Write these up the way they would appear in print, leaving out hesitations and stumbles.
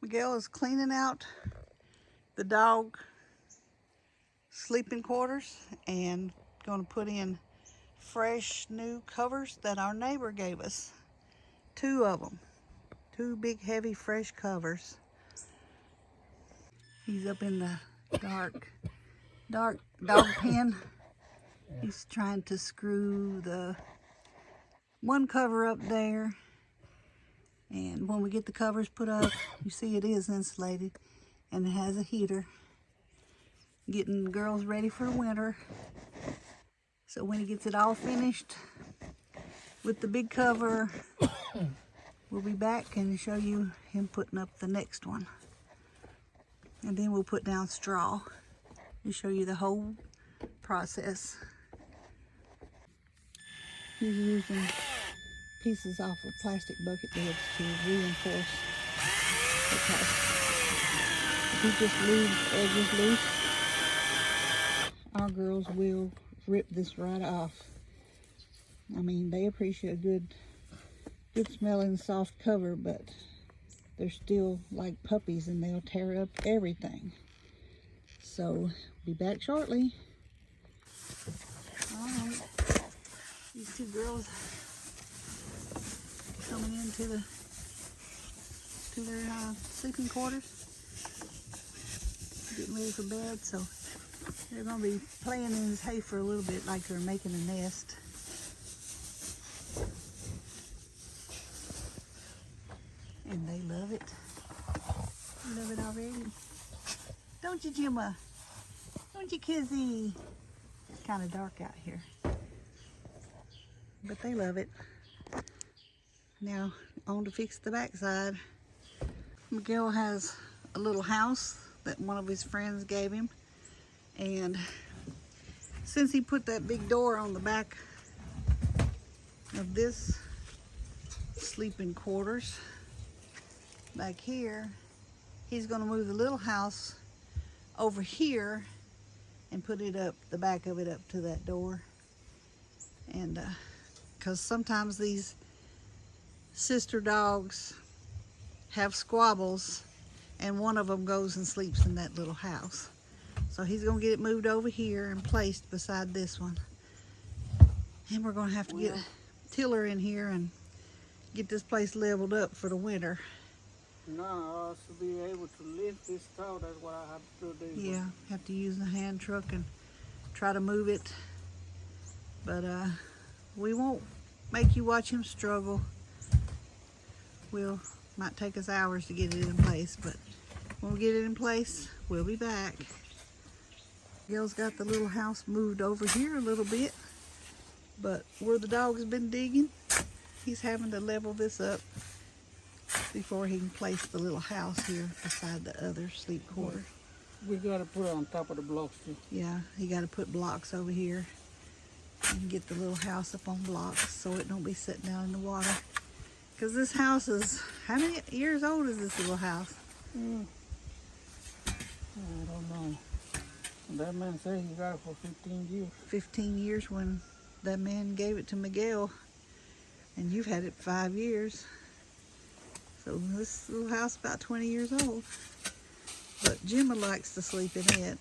Miguel is cleaning out the dog sleeping quarters and going to put in fresh new covers that our neighbor gave us. 2 of them. 2 big heavy fresh covers. He's up in the dark dog pen. He's trying to screw the one cover up there. And when we get the covers put up, you see it is insulated and it has a heater. Getting the girls ready for winter. So when he gets it all finished with the big cover, we'll be back and show you him putting up the next one. And then we'll put down straw and show you the whole process. He's using pieces off of plastic bucket lids to reinforce because if he just leaves edges loose, our girls will rip this right off. I mean, they appreciate a good smelling soft cover, but they're still like puppies and they'll tear up everything. So, be back shortly. Alright, these 2 girls coming into their sleeping quarters, getting ready for bed. So they're going to be playing in this hay for a little bit, like they're making a nest. And they love it. They love it already. Don't you, Gemma? Don't you, Kizzy? It's kind of dark out here, but they love it. Now, on to fix the backside. Miguel has a little house that one of his friends gave him. And since he put that big door on the back of this sleeping quarters back here, he's going to move the little house over here and put it up, the back of it up to that door. And because sometimes these sister dogs have squabbles and one of them goes and sleeps in that little house. So he's going to get it moved over here and placed beside this one. And we're going to have to get a tiller in here and get this place leveled up for the winter. No, to be able to lift this tow, that's what I have to do. Yeah, have to use the hand truck and try to move it. But we won't make you watch him struggle. Might take us hours to get it in place, but when we get it in place, we'll be back. Gail's got the little house moved over here a little bit, but where the dog's been digging, he's having to level this up before he can place the little house here beside the other sleep quarter. We gotta put it on top of the blocks too. Yeah, he got to put blocks over here and get the little house up on blocks so it don't be sitting down in the water. Because this house is, how many years old is this little house? I don't know. That man said he got it for 15 years. 15 years when that man gave it to Miguel. And you've had it 5 years. So this little house is about 20 years old. But Gemma likes to sleep in it.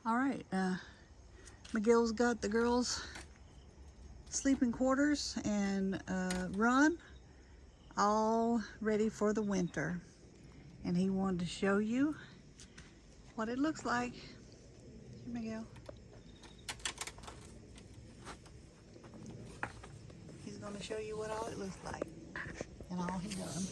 All right, Miguel's got the girls' sleeping quarters and run all ready for the winter. And he wanted to show you what it looks like. Miguel. He's going to show you what all it looks like and all he done.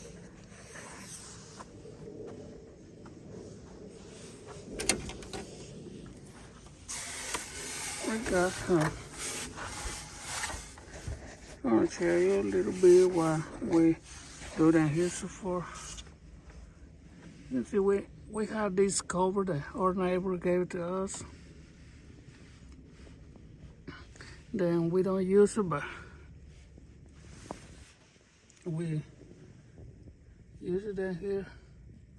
I got some. I'm gonna tell you a little bit what we do down here so far. You see, we have this cover that our neighbor gave to us. Then we don't use it, but we use it down here.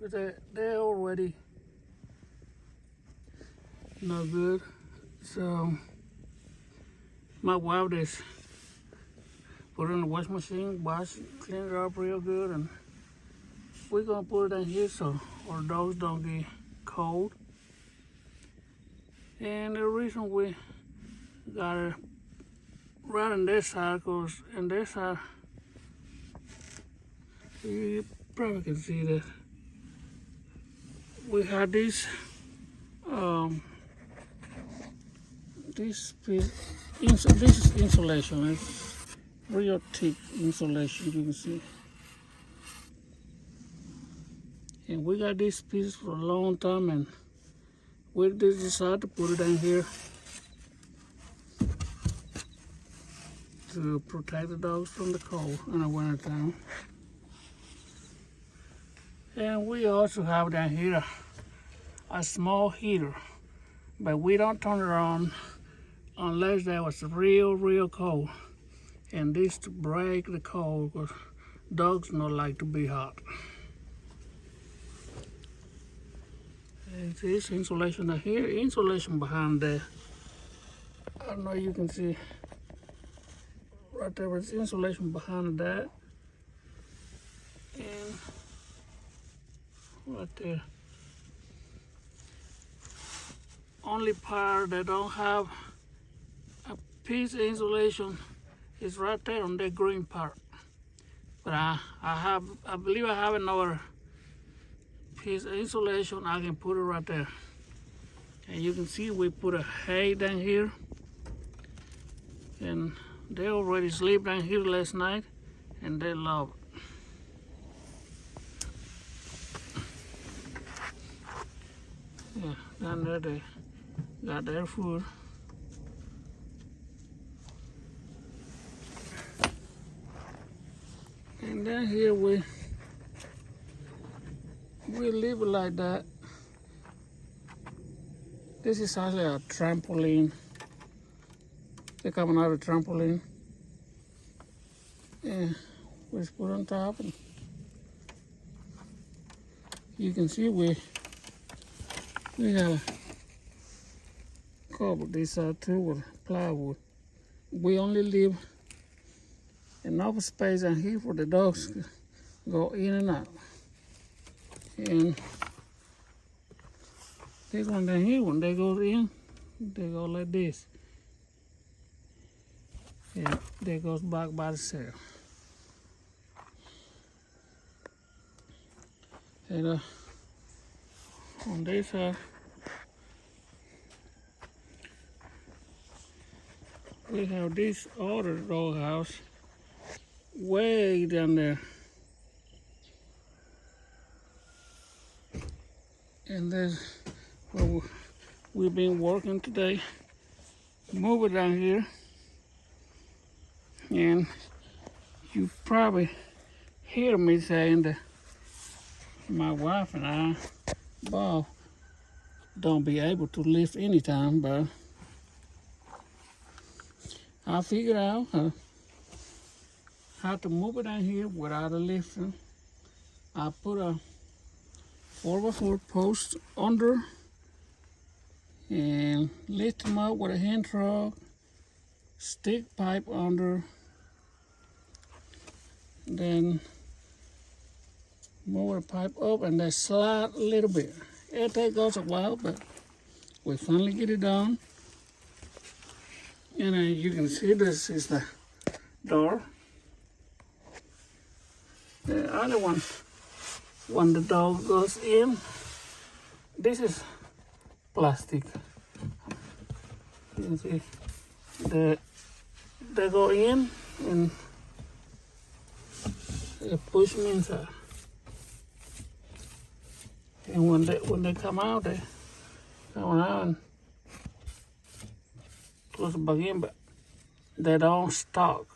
But they're already no good. So my wife is put it in the wash machine, wash, clean it up real good, and we're gonna put it in here so our dogs don't get cold. And the reason we got it right on this side, because in this side, you probably can see that we have this this is insulation. It's real thick insulation, you can see. And we got this piece for a long time, and we just decided to put it in here to protect the dogs from the cold in the winter time. And we also have down here a small heater, but we don't turn it on unless that was real cold. And this to break the cold, because dogs don't like to be hot. And this insulation down here, insulation behind there. I don't know if you can see right there, it's insulation behind that. And right there. Only part that don't have a piece of insulation is right there on that green part. But I believe I have another piece of insulation. I can put it right there. And you can see we put a hay down here. And they already sleep down here last night, and they love it. Yeah, down there they got their food. And then here we leave it like that. This is actually a trampoline. They're coming out of the trampoline. And we just put it on top, and you can see we have covered this side too with plywood. We only leave enough space in here for the dogs to go in and out. And this one down here, when they go in, they go like this. And they goes back by itself. And on this side, we have this other dog house way down there. And there's where we've been working today. Move it down here. And you probably hear me saying that my wife and I, Bob, don't be able to lift anytime, but I figured out how to move it down here without a lifting. I put a 4x4 post under and lift them up with a hand truck, stick pipe under, then move the pipe up and then slide a little bit. It takes us a while, but we finally get it done. And you can see this is the door. The other one, when the dog goes in, this is plastic. You can see they go in and they push me inside. And when they come out, they come out and close back in, but they don't stop.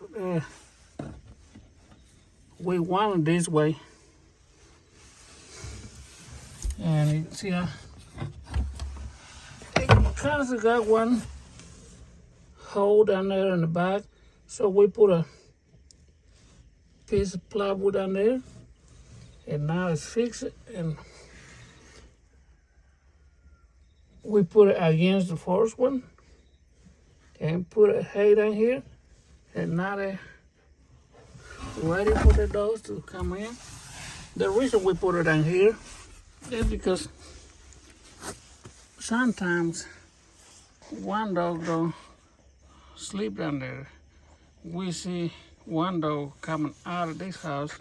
We want it this way. And you can see how it kind of got one hole down there in the back. So we put a piece of plywood down there, and now it's fixed, and we put it against the first one and put a hay down here, and now ready for the dogs to come in. The reason we put it down here is because sometimes one dog don't sleep down there. We see one dog coming out of this house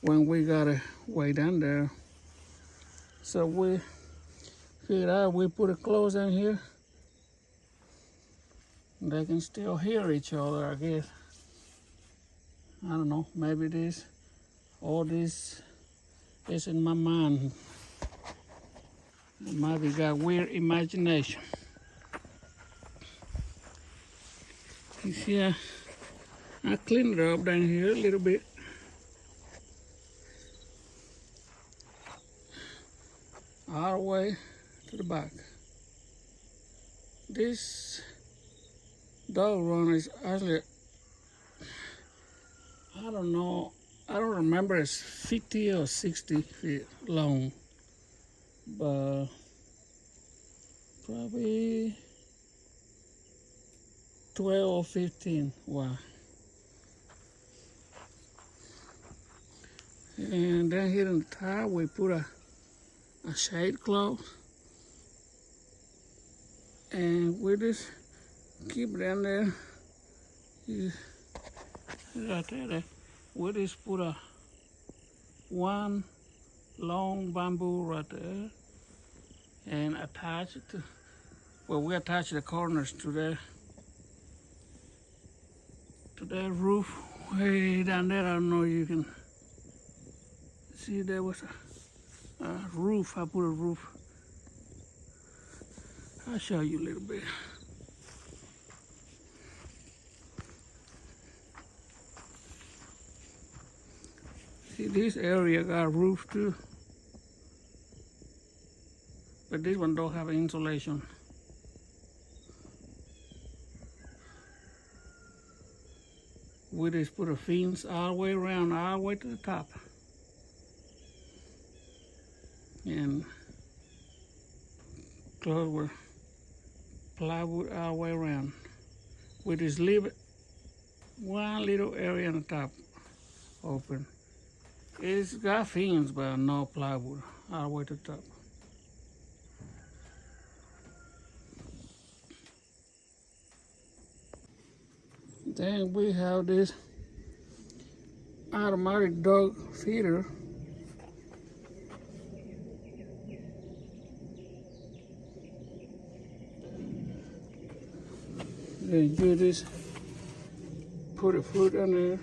when we got it way down there. So we figured out we put it close down here. They can still hear each other, I guess. I don't know, maybe all this is in my mind. Maybe got weird imagination. You see, I cleaned it up down here a little bit. All the way to the back. This dog run is actually, I don't know, I don't remember, it's 50 or 60 feet long, but probably 12 or 15 wide. And then here in the top we put a shade cloth, and we just keep it down there. Right there. We just put one long bamboo right there and attach it to, well, we attach the corners to the roof way down there. I don't know if you can see there was a roof. I put a roof. I'll show you a little bit. See, this area got a roof too, but this one don't have insulation. We just put a fence all the way around, all the way to the top, and close with plywood all the way around. We just leave it one little area on the top open. It's got fence, but no plywood all the way to the top. Then we have this automatic dog feeder. Then you just put a food in there,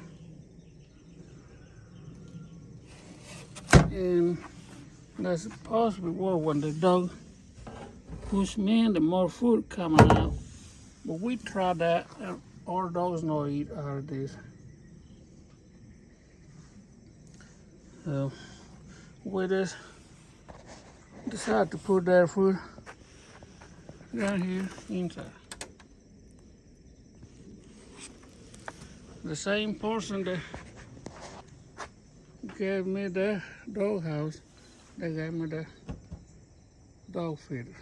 and that's possibly what when the dog push me in, the more food coming out. But we tried that, and all dogs know eat out of this. So we just decided to put their food down here inside. The same person that gave me the dog house, they gave me the dog feeder.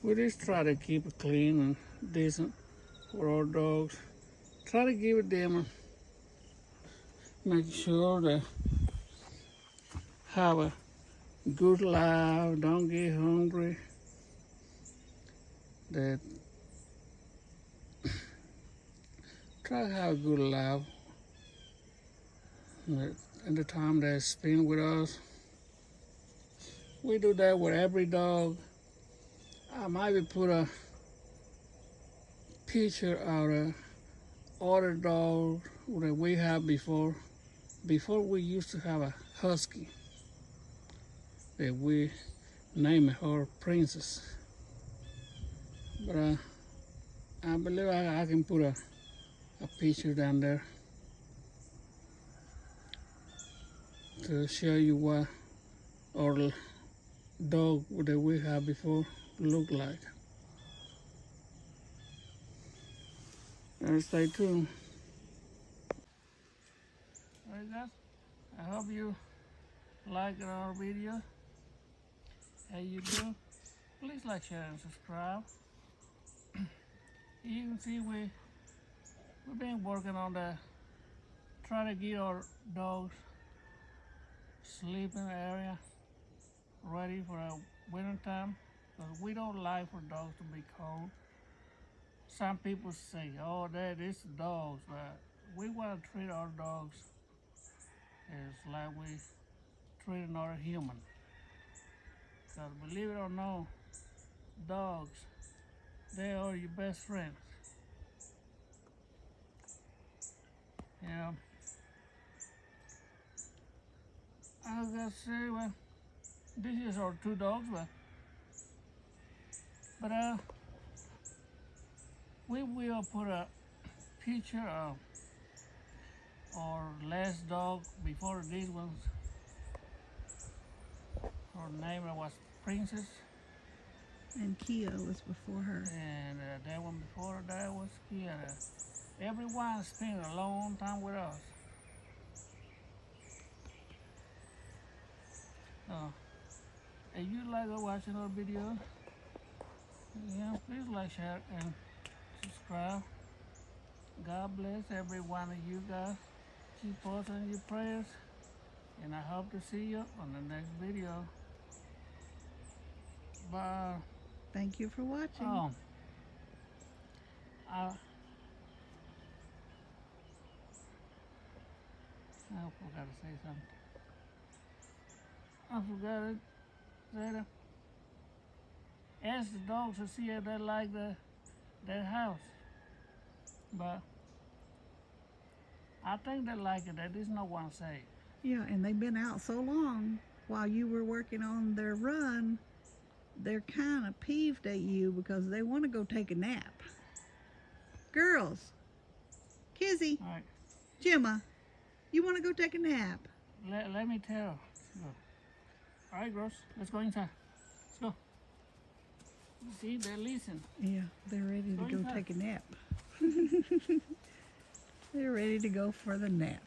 We just try to keep it clean and decent for our dogs. Try to give it them, make sure they have a good life, don't get hungry. That try to have a good life in the time they spend with us. We do that with every dog. I might put a picture of other dogs that we have before. Before we used to have a husky that we named her Princess. But I believe I can put a picture down there to show you what our dog that we had before looked like. And stay tuned. Alright guys, I hope you like our video. How you do? Please like, share, and subscribe. You can see we've been working on the try to get our dogs sleeping area ready for a winter time, because we don't like for dogs to be cold. Some people say, oh, that is dogs, but we want to treat our dogs as like we treat another human. Because believe it or not, dogs, they are your best friends. Yeah. I gotta say, well, this is our two dogs, but we will put a picture of our last dog before these ones. Her name was Princess, And Kia was before her. and that one before that was Kiara. Everyone spent a long time with us. So, if you like watching our video, yeah, please like, share, and subscribe. God bless every one of you guys. Keep us in your prayers, and I hope to see you on the next video. Bye. Thank you for watching. I forgot to say something. I forgot it. Later. Ask the dogs to see if they like their house. But I think they like it. They just not want to say it. Yeah, and they've been out so long while you were working on their run, they're kind of peeved at you because they want to go take a nap. Girls, Kizzy, All right. Gemma, you want to go take a nap? Let me tell. Go. All right, girls. Let's go inside. Let's go. See, they listen. Yeah, they're ready to Go go inside. take a nap. They're ready to go for the nap.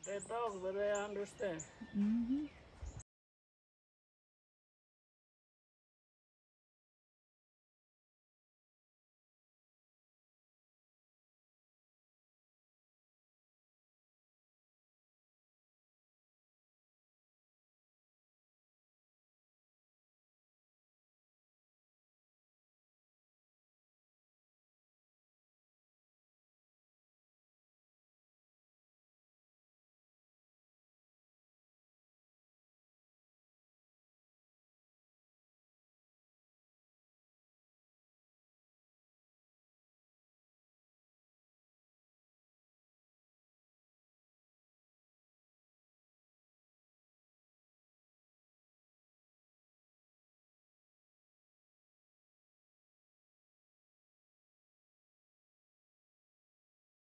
They're dogs, but they understand. Mm-hmm.